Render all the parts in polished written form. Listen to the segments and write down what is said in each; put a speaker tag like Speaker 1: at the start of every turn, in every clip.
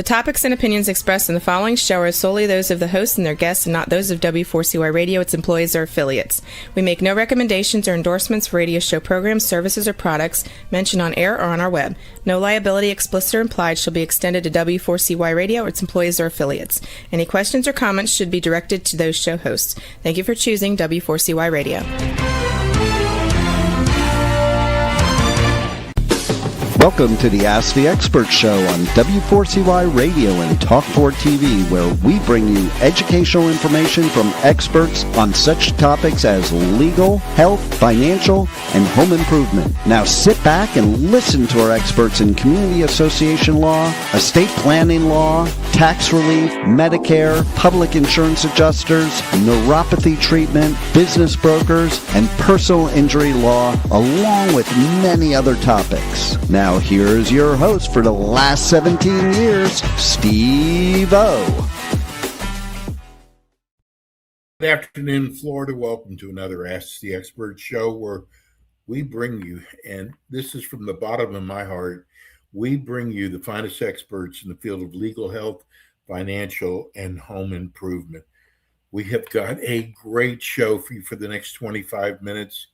Speaker 1: topics and opinions expressed in the following show are solely those of the host and their guests and not those of W4CY Radio, its employees, or affiliates. We make no recommendations or endorsements for radio show programs, services, or products mentioned on air or on our web. No liability, explicit or implied, shall be extended to W4CY Radio or its employees or affiliates. Any questions or comments should be directed to those show hosts. Thank you for choosing W4CY Radio.
Speaker 2: Welcome to the Ask the Expert Show on W4CY Radio and Talk4 TV, where we bring you educational information from experts on such topics as legal, health, financial, and home improvement. Now sit back and listen to our experts in community association law, estate planning law, tax relief, Medicare, public insurance adjusters, neuropathy treatment, business brokers, and personal injury law, along with many other topics. Now here's your host for the last 17 years, Steve O.
Speaker 3: Good afternoon, Florida. Welcome to another Ask the Expert show where we bring you, and this is from the bottom of my heart, we bring you the finest experts in the field of legal, health, financial, and home improvement. We have got a great show for you for the next 25 minutes.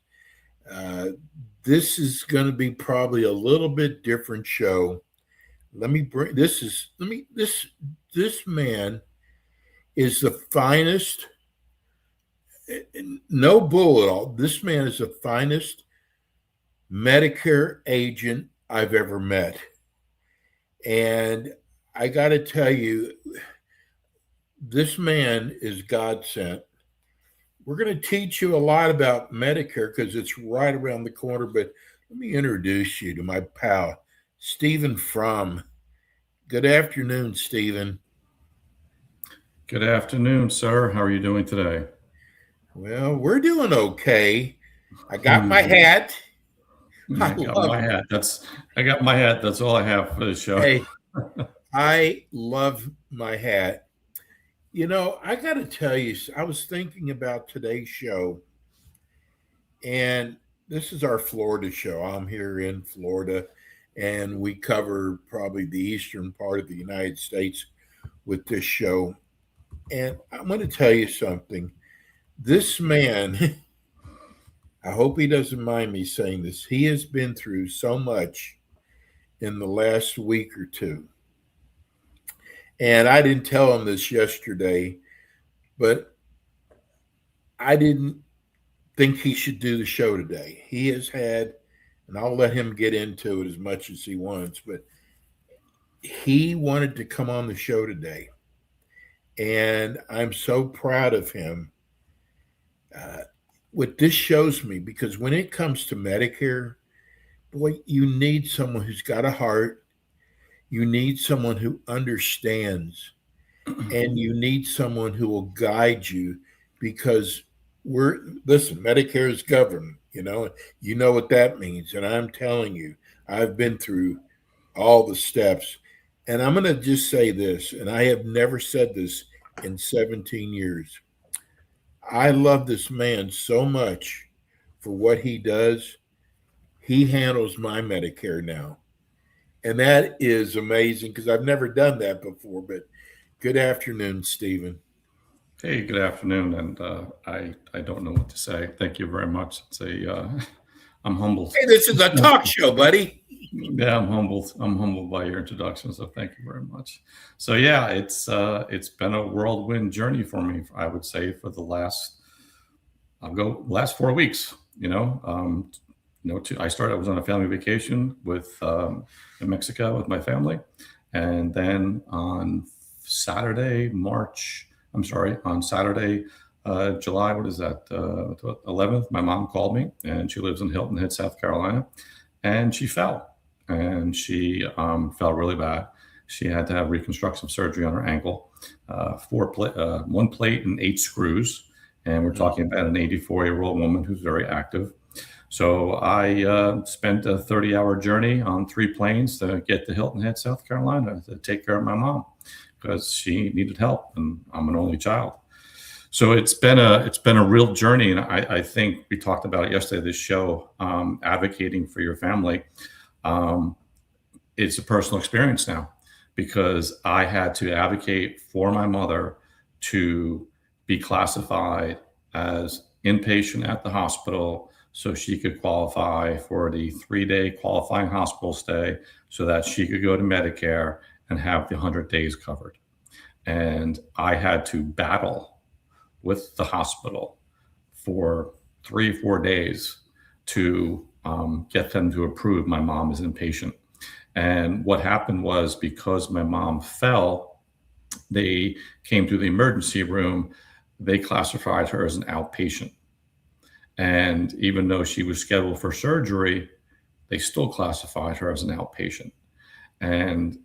Speaker 3: This is going to be probably a little bit different show. This man is the finest, no bull at all. This man is the finest Medicare agent I've ever met. And I got to tell you, this man is God sent. We're going to teach you a lot about Medicare because it's right around the corner, but let me introduce you to my pal, Stephen Fromm. Good afternoon, Stephen.
Speaker 4: Good afternoon, sir. How are you doing today?
Speaker 3: Well, we're doing okay. I got my hat.
Speaker 4: I got my hat. That's all I have for the show.
Speaker 3: Hey, I love my hat. You know, I got to tell you, I was thinking about today's show, and this is our Florida show. I'm here in Florida, and we cover probably the eastern part of the United States with this show. And I'm going to tell you something. This man, I hope he doesn't mind me saying this, he has been through so much in the last week or two. And I didn't tell him this yesterday, but I didn't think he should do the show today. He has had, and I'll let him get into it as much as he wants, but he wanted to come on the show today. And I'm so proud of him. What this shows me, because when it comes to Medicare, boy, you need someone who's got a heart. You need someone who understands, and you need someone who will guide you, because Medicare is governed, you know what that means. And I'm telling you, I've been through all the steps, and I'm going to just say this, and I have never said this in 17 years. I love this man so much for what he does. He handles my Medicare now. And that is amazing because I've never done that before. But good afternoon, Stephen.
Speaker 4: Hey, good afternoon. And I don't know what to say. Thank you very much. I'm humbled.
Speaker 3: Hey, this is a talk show, buddy.
Speaker 4: Yeah, I'm humbled. I'm humbled by your introduction. So thank you very much. So yeah, it's been a whirlwind journey for me, I would say, for the last 4 weeks. I was on a family vacation in Mexico with my family. And then on Saturday, July, 11th, my mom called me, and she lives in Hilton Head, South Carolina, and she fell, and she fell really bad. She had to have reconstructive surgery on her ankle, 1 plate and 8 screws. And we're talking about an 84-year-old woman who's very active. So I spent a 30-hour journey on 3 planes to get to Hilton Head, South Carolina, to take care of my mom because she needed help, and I'm an only child. So it's been a real journey, and I think we talked about it yesterday. This show, advocating for your family, it's a personal experience now. because I had to advocate for my mother to be classified as inpatient at the hospital so she could qualify for the 3-day qualifying hospital stay so that she could go to Medicare and have the 100 days covered. And I had to battle with the hospital for 3 or 4 days to get them to approve my mom as inpatient. And what happened was, because my mom fell, they came to the emergency room, they classified her as an outpatient. And even though she was scheduled for surgery, they still classified her as an outpatient. And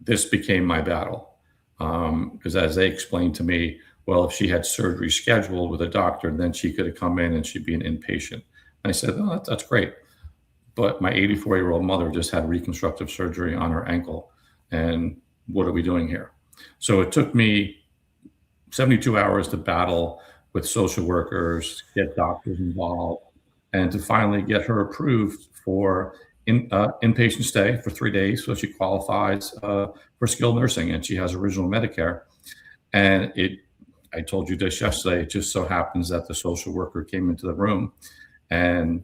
Speaker 4: this became my battle, because as they explained to me, well, if she had surgery scheduled with a doctor, then she could have come in and she'd be an inpatient. And I said, oh, that's great. But my 84-year-old mother just had reconstructive surgery on her ankle. And what are we doing here? So it took me 72 hours to battle with social workers, get doctors involved, and to finally get her approved for inpatient stay for 3 days. So she qualifies for skilled nursing, and she has original Medicare. And I told you this yesterday, it just so happens that the social worker came into the room and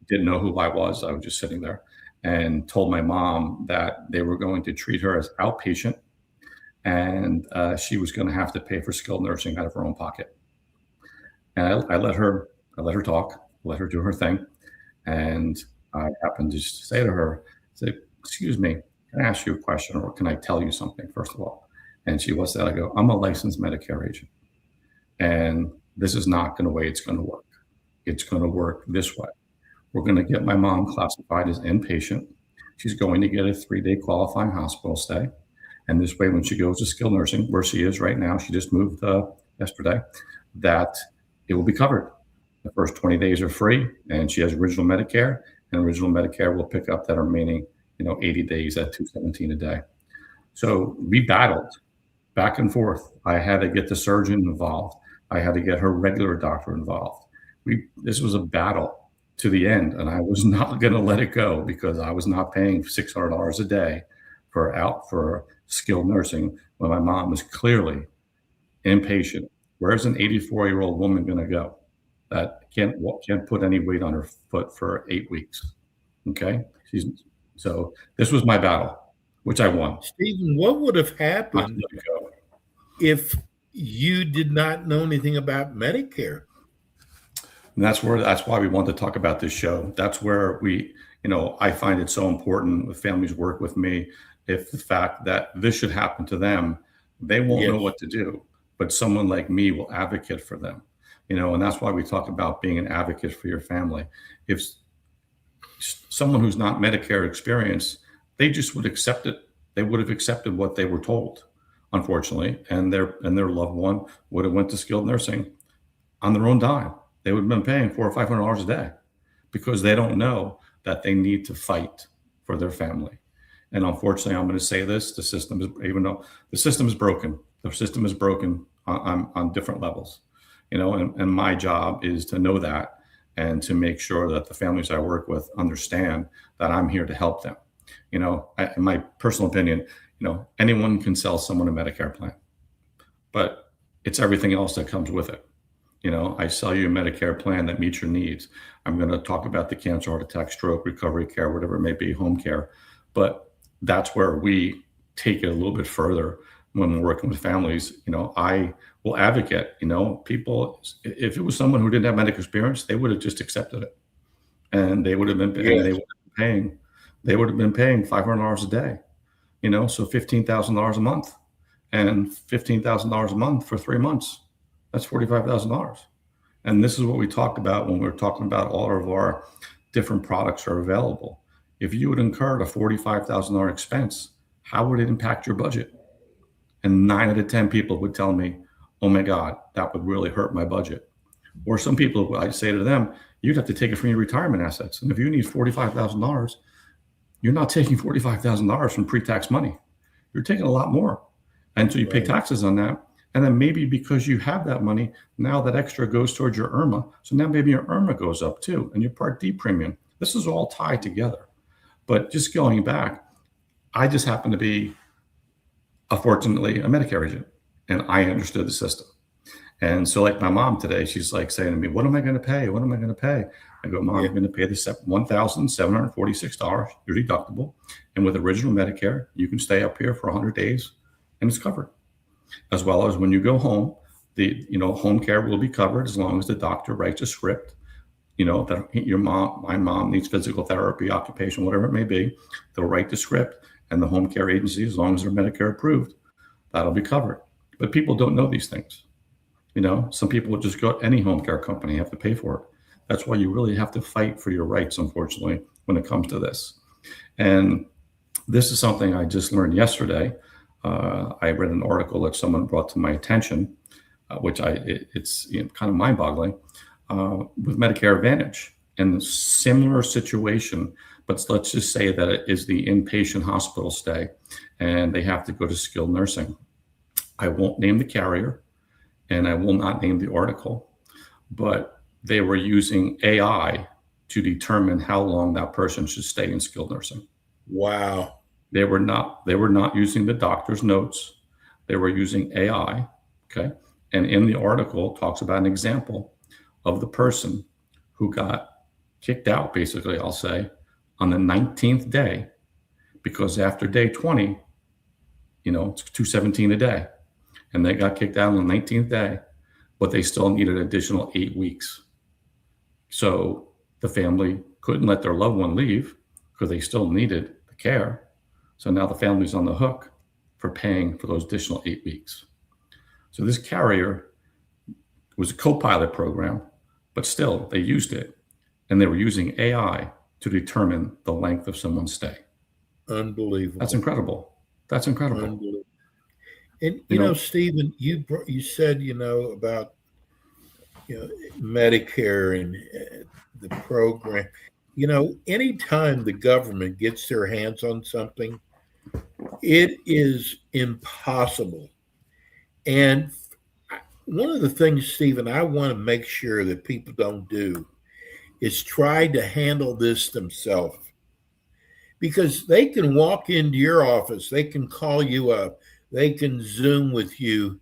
Speaker 4: didn't know who I was. I was just sitting there, and told my mom that they were going to treat her as outpatient, and she was going to have to pay for skilled nursing out of her own pocket. And I let her talk, let her do her thing. And I happened to just say to her, excuse me, can I ask you a question, or can I tell you something, first of all? And she was that. I go, I'm a licensed Medicare agent, and this is not the way it's going to work. It's going to work this way. We're going to get my mom classified as inpatient. She's going to get a 3-day qualifying hospital stay. And this way, when she goes to skilled nursing, where she is right now, she just moved yesterday, that it will be covered. The first 20 days are free, and she has original Medicare, and original Medicare will pick up that remaining, 80 days at $217 a day. So we battled back and forth. I had to get the surgeon involved. I had to get her regular doctor involved. This was a battle to the end, and I was not going to let it go, because I was not paying $600 a day for skilled nursing when my mom was clearly inpatient. Where's an 84-year-old woman going to go that can't put any weight on her foot for 8 weeks? Okay, so this was my battle, which I won.
Speaker 3: Stephen, what would have happened if you did not know anything about Medicare?
Speaker 4: And that's why we wanted to talk about this show. That's where I find it so important when families work with me. If the fact that this should happen to them, they won't know what to do, but someone like me will advocate for them, and that's why we talk about being an advocate for your family. If someone who's not Medicare experienced, they just would accept it. They would have accepted what they were told, unfortunately, and their loved one would have went to skilled nursing on their own dime. They would have been paying $400 or $500 a day, because they don't know that they need to fight for their family. And unfortunately, I'm going to say this: even though the system is broken, on different levels, and my job is to know that, and to make sure that the families I work with understand that I'm here to help them. In my personal opinion, anyone can sell someone a Medicare plan, but it's everything else that comes with it. I sell you a Medicare plan that meets your needs. I'm going to talk about the cancer, heart attack, stroke, recovery care, whatever it may be, home care. But that's where we take it a little bit further when we're working with families. I will advocate, people, if it was someone who didn't have medical experience, they would have just accepted it. And they would have been paying $500 a day, so $15,000 a month, and $15,000 a month for 3 months. That's $45,000. And this is what we talked about when we were talking about all of our different products are available. If you would incur a $45,000 expense, how would it impact your budget? And 9 out of 10 people would tell me, oh my God, that would really hurt my budget. Or some people, I'd say to them, you'd have to take it from your retirement assets. And if you need $45,000, you're not taking $45,000 from pre-tax money. You're taking a lot more. And so you pay taxes on that. And then maybe because you have that money, now that extra goes towards your IRMA. So now maybe your IRMA goes up too, and your Part D premium. This is all tied together. But just going back, I just happen to be fortunately, a Medicare agent, and I understood the system. And so, like my mom today, she's like saying to me, "What am I going to pay? What am I going to pay?" I go, "Mom,
Speaker 3: Yeah.
Speaker 4: you're going to pay the $1,746, your deductible, and with original Medicare, you can stay up here for 100 days, and it's covered. As well as when you go home, the home care will be covered as long as the doctor writes a script. That my mom needs physical therapy, occupation, whatever it may be. They'll write the script, and the home care agency, as long as they're Medicare approved, that'll be covered. But people don't know these things. Some people will just go to any home care company, have to pay for it. That's why you really have to fight for your rights, unfortunately, when it comes to this. And this is something I just learned yesterday. I read an article that someone brought to my attention, which it's kind of mind-boggling, with Medicare Advantage, and a similar situation. But let's just say that it is the inpatient hospital stay, and they have to go to skilled nursing. I won't name the carrier, and I will not name the article, but they were using AI to determine how long that person should stay in skilled nursing.
Speaker 3: Wow.
Speaker 4: They were not using the doctor's notes. They were using AI. Okay. And in the article talks about an example of the person who got kicked out, basically, I'll say, on the 19th day, because after day 20, it's $217 a day. And they got kicked out on the 19th day, but they still needed an additional 8 weeks. So the family couldn't let their loved one leave because they still needed the care. So now the family's on the hook for paying for those additional 8 weeks. So this carrier was a co-pilot program, but still they used it, and they were using AI to determine the length of someone's stay.
Speaker 3: Unbelievable.
Speaker 4: That's incredible. That's incredible.
Speaker 3: Unbelievable. And Stephen, you said about Medicare and the program. Anytime the government gets their hands on something, it is impossible. And one of the things, Stephen, I want to make sure that people don't do is try to handle this themselves, because they can walk into your office, they can call you up, they can Zoom with you,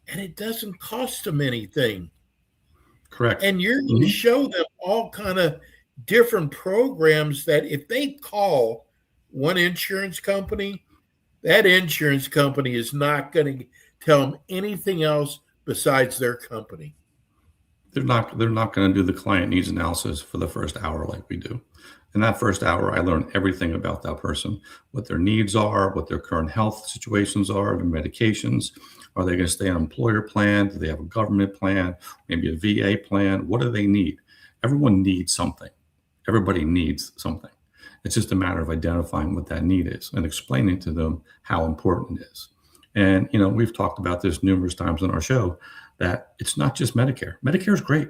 Speaker 3: and it doesn't cost them anything.
Speaker 4: Correct.
Speaker 3: And you're going to show them all kind of different programs that if they call one insurance company, that insurance company is not going to tell them anything else besides their company.
Speaker 4: They're not going to do the client needs analysis for the first hour like we do. In that first hour, I learn everything about that person, what their needs are, what their current health situations are, their medications. Are they going to stay on an employer plan? Do they have a government plan? Maybe a VA plan? What do they need? Everyone needs something. Everybody needs something. It's just a matter of identifying what that need is and explaining to them how important it is. And, we've talked about this numerous times on our show, that it's not just Medicare. Medicare is great.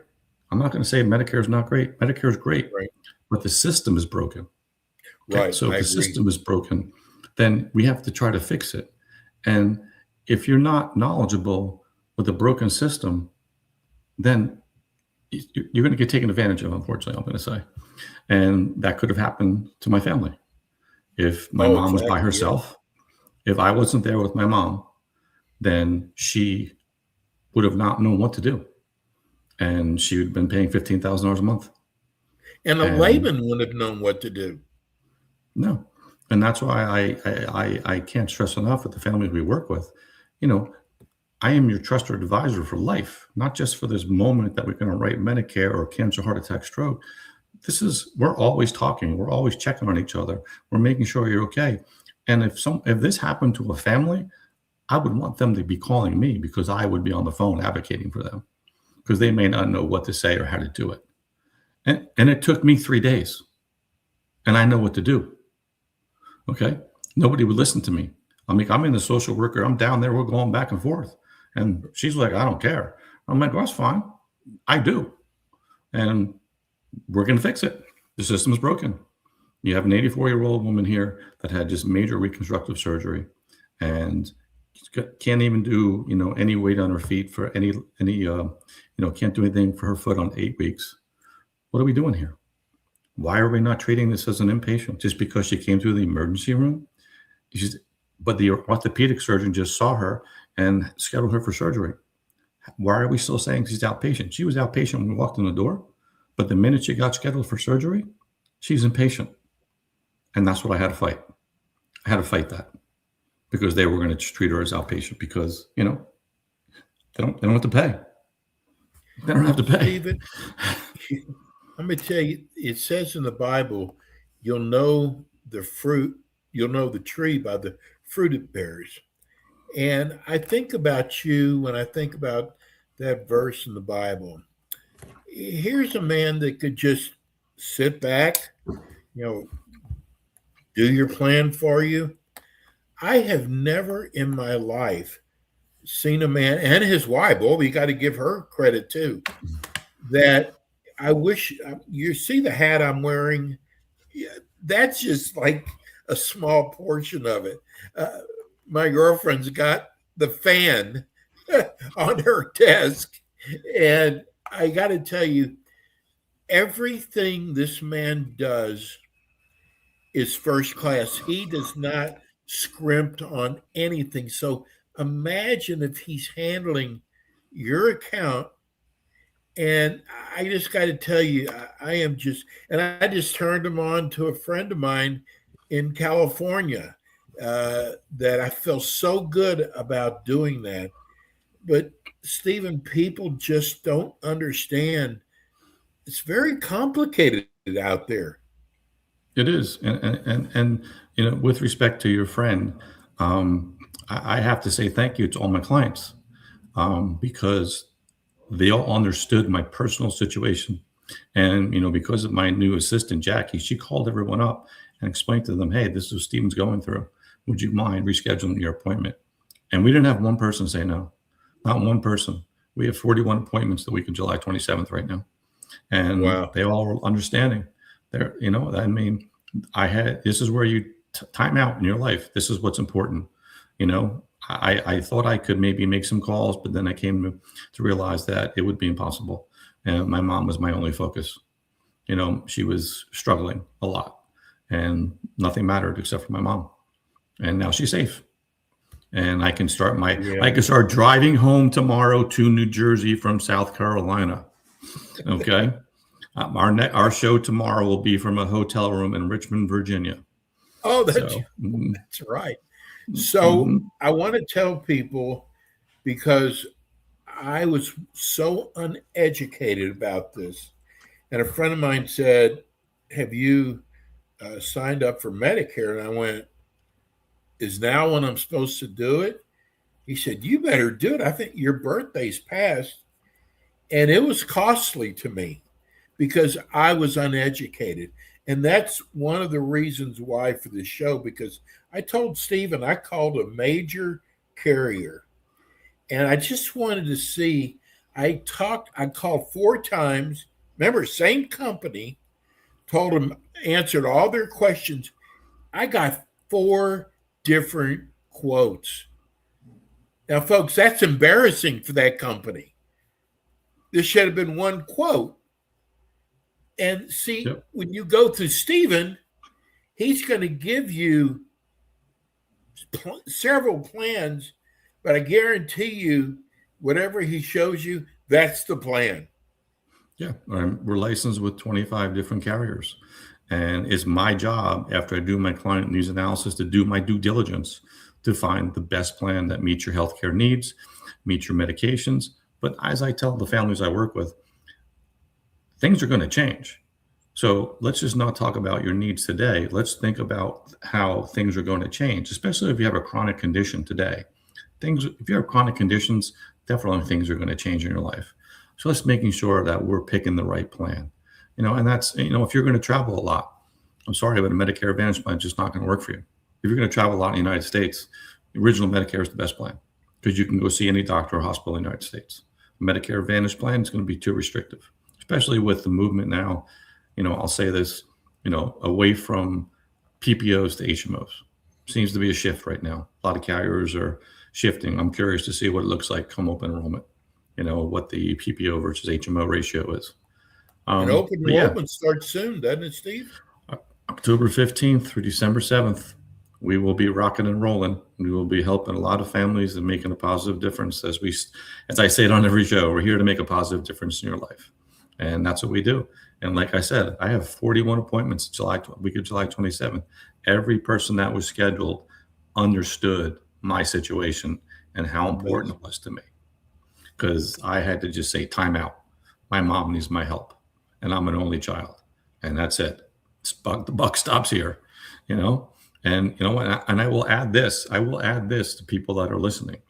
Speaker 4: I'm not going to say Medicare is not great. Medicare is great,
Speaker 3: right,
Speaker 4: but the system is broken.
Speaker 3: Okay? Right.
Speaker 4: So if the system is broken, then we have to try to fix it. And if you're not knowledgeable with a broken system, then you're going to get taken advantage of, unfortunately, I'm going to say. And that could have happened to my family. If my mom was by herself, if I wasn't there with my mom, then she would have not known what to do. And she would have been paying $15,000 a month.
Speaker 3: And a layman wouldn't have known what to do.
Speaker 4: No. And that's why I can't stress enough with the families we work with, I am your trusted advisor for life, not just for this moment that we're going to write Medicare or cancer, heart attack, stroke. We're always talking. We're always checking on each other. We're making sure you're okay. And if this happened to a family, I would want them to be calling me, because I would be on the phone advocating for them, because they may not know what to say or how to do it. And it took me 3 days, and I know what to do. Okay. Nobody would listen to me. I'm in the social worker. I'm down there. We're going back and forth. And she's like, I don't care. I'm like, well, that's fine. I do. And we're going to fix it. The system is broken. You have an 84-year-old woman here that had just major reconstructive surgery and can't even do, any weight on her feet for any can't do anything for her foot on 8 weeks. What are we doing here? Why are we not treating this as an inpatient just because she came through the emergency room? but the orthopedic surgeon just saw her and scheduled her for surgery. Why are we still saying she's outpatient? She was outpatient when we walked in the door, but the minute she got scheduled for surgery, she's inpatient. And that's what I had to fight. I had to fight that because they were going to treat her as outpatient because, they don't have to pay. They don't have to pay.
Speaker 3: Stephen, I'm going to tell you, it says in the Bible, you'll know the tree by the fruit it bears. And I think about you when I think about that verse in the Bible. Here's a man that could just sit back, do your plan for you. I have never in my life seen a man, and his wife, we got to give her credit too, that I wish you see the hat I'm wearing. That's just like a small portion of it. My girlfriend's got the fan on her desk, and I got to tell you, everything this man does is first class. He does not scrimp on anything. So imagine if he's handling your account. And I just got to tell you, I just turned him on to a friend of mine in California that I feel so good about doing that. But Stephen, people just don't understand. It's very complicated out there.
Speaker 4: It is. And with respect to your friend, I have to say thank you to all my clients because they all understood my personal situation. And, because of my new assistant, Jackie, she called everyone up and explained to them, hey, this is what Stephen's going through. Would you mind rescheduling your appointment? And we didn't have one person say no, not one person. We have 41 appointments the week of July 27th right now. And
Speaker 3: wow.
Speaker 4: They all were understanding. This is where you time out in your life. This is what's important. I thought I could maybe make some calls, but then I came to realize that it would be impossible. And my mom was my only focus. She was struggling a lot and nothing mattered except for my mom. And now she's safe. And I can start driving home tomorrow to New Jersey from South Carolina. Okay. Our show tomorrow will be from a hotel room in Richmond, Virginia.
Speaker 3: Oh, that's right. So I want to tell people, because I was so uneducated about this, and a friend of mine said, have you signed up for Medicare? And I went, is now when I'm supposed to do it? He said, you better do it. I think your birthday's passed. And it was costly to me because I was uneducated. And that's one of the reasons why for the show, because I told Stephen I called a major carrier and I just wanted to see. I called 4 times. Remember, same company, told them, answered all their questions. I got 4 different quotes. Now, folks, that's embarrassing for that company. This should have been 1 quote. And see, when you go through Stephen, he's going to give you several plans, but I guarantee you, whatever he shows you, that's the plan.
Speaker 4: Yeah, we're licensed with 25 different carriers. And it's my job, after I do my client needs analysis, to do my due diligence to find the best plan that meets your healthcare needs, meets your medications. But as I tell the families I work with, things are going to change. So let's just not talk about your needs today. Let's think about how things are going to change, especially if you have a chronic condition today. If you have chronic conditions, definitely things are going to change in your life. So let's making sure that we're picking the right plan. And that's, if you're going to travel a lot, I'm sorry, but a Medicare Advantage plan is just not going to work for you. If you're going to travel a lot in the United States, the original Medicare is the best plan because you can go see any doctor or hospital in the United States. A Medicare Advantage plan is going to be too restrictive, especially with the movement now. I'll say this, away from PPOs to HMOs. Seems to be a shift right now. A lot of carriers are shifting. I'm curious to see what it looks like come open enrollment, what the PPO versus HMO ratio is.
Speaker 3: And open enrollment starts soon, doesn't it, Steve?
Speaker 4: October 15th through December 7th. we will be rocking and rolling. We will be helping a lot of families and making a positive difference. As I say it on every show, we're here to make a positive difference in your life. And that's what we do. And like I said, I have 41 appointments week of July 27th. Every person that was scheduled understood my situation and how important it was to me. Because I had to just say, time out. My mom needs my help. And I'm an only child. And that's it. The buck stops here, you know? And you know what? And I will add this. To people that are listening.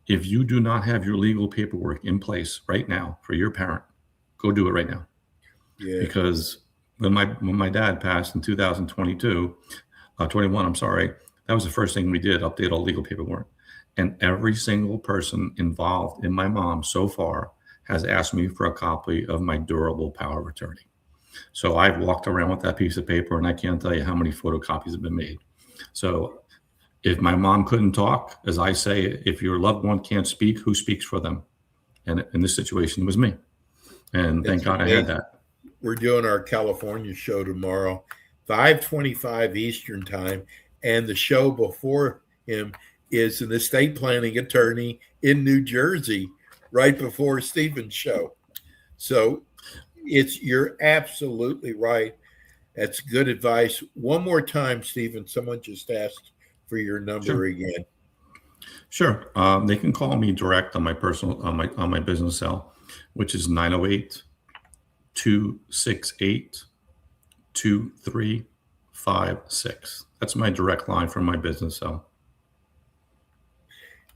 Speaker 4: If you do not have your legal paperwork in place right now for your parent, go do it right now. Yeah. Because when my dad passed in 2021, that was the first thing we did, update all legal paperwork. And every single person involved in my mom so far has asked me for a copy of my durable power of attorney. So I've walked around with that piece of paper, and I can't tell you how many photocopies have been made. So if my mom couldn't talk, as I say, if your loved one can't speak, who speaks for them? And in this situation, it was me. And thank God I had that.
Speaker 3: We're doing our California show tomorrow, 5:25 Eastern time. And the show before him is an estate planning attorney in New Jersey, right before Stephen's show. So you're absolutely right. That's good advice. One more time, Stephen, someone just asked for your number again.
Speaker 4: Sure. They can call me direct on my business cell, which is 908-268-2356. That's my direct line from my business cell.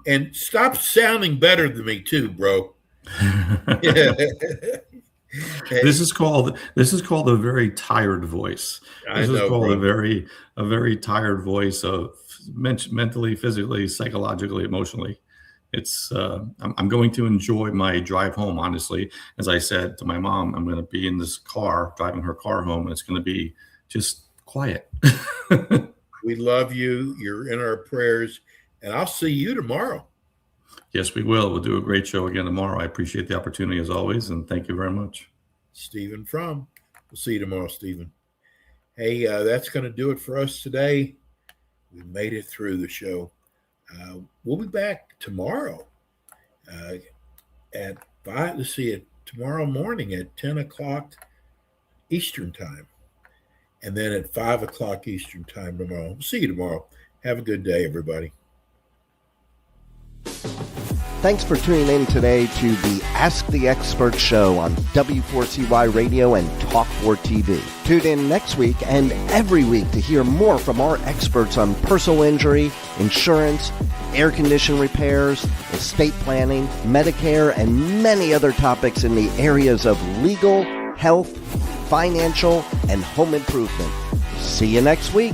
Speaker 3: And stop sounding better than me too, bro.
Speaker 4: This is called a very tired voice. This is called a very tired voice of mentally, physically, psychologically, emotionally. It's I'm going to enjoy my drive home, honestly. As I said to my mom, I'm going to be in this car, driving her car home, and it's going to be just quiet.
Speaker 3: We love you. You're in our prayers, and I'll see you tomorrow.
Speaker 4: Yes, we will. We'll do a great show again tomorrow. I appreciate the opportunity as always, and thank you very much.
Speaker 3: Stephen Fromm. We'll see you tomorrow, Stephen. Hey, that's going to do it for us today. We made it through the show. We'll be back tomorrow at 5. Let's see it tomorrow morning at 10 o'clock Eastern time, and then at 5 o'clock Eastern time tomorrow. We'll see you tomorrow. Have a good day, everybody.
Speaker 2: Thanks for tuning in today to the Ask the Expert show on W4CY Radio and Talk4 TV. Tune in next week and every week to hear more from our experts on personal injury, insurance, air condition repairs, estate planning, Medicare, and many other topics in the areas of legal, health, financial, and home improvement. See you next week.